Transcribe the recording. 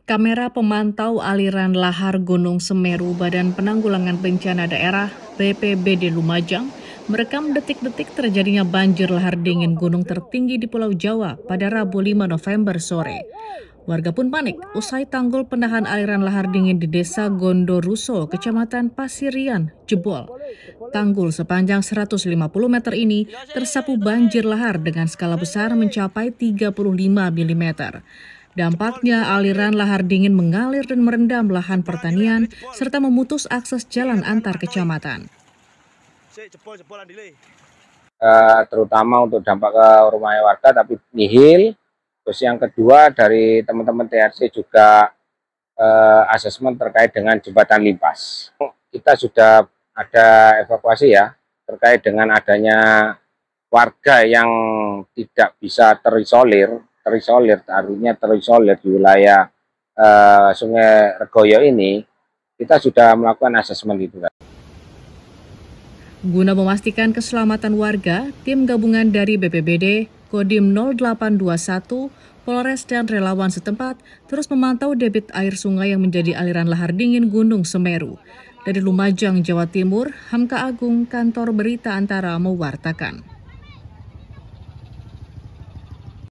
Kamera pemantau aliran lahar Gunung Semeru Badan Penanggulangan Bencana Daerah BPBD Lumajang merekam detik-detik terjadinya banjir lahar dingin gunung tertinggi di Pulau Jawa pada Rabu 5 November sore. Warga pun panik usai tanggul penahan aliran lahar dingin di Desa Gondoruso, Kecamatan Pasirian, jebol. Tanggul sepanjang 150 meter ini tersapu banjir lahar dengan skala besar mencapai 35 mm. Dampaknya aliran lahar dingin mengalir dan merendam lahan pertanian serta memutus akses jalan antar kecamatan. Terutama untuk dampak ke rumah warga tapi nihil. Terus yang kedua dari teman-teman TRC juga asesmen terkait dengan jembatan limpas. Kita sudah ada evakuasi ya terkait dengan adanya warga yang tidak bisa terisolir artinya terisolir di wilayah Sungai Regoyo ini. Kita sudah melakukan asesmen itu. Guna memastikan keselamatan warga, tim gabungan dari BPBD, Kodim 0821, Polres dan relawan setempat terus memantau debit air sungai yang menjadi aliran lahar dingin Gunung Semeru. Dari Lumajang, Jawa Timur, Hamka Agung, Kantor Berita Antara mewartakan.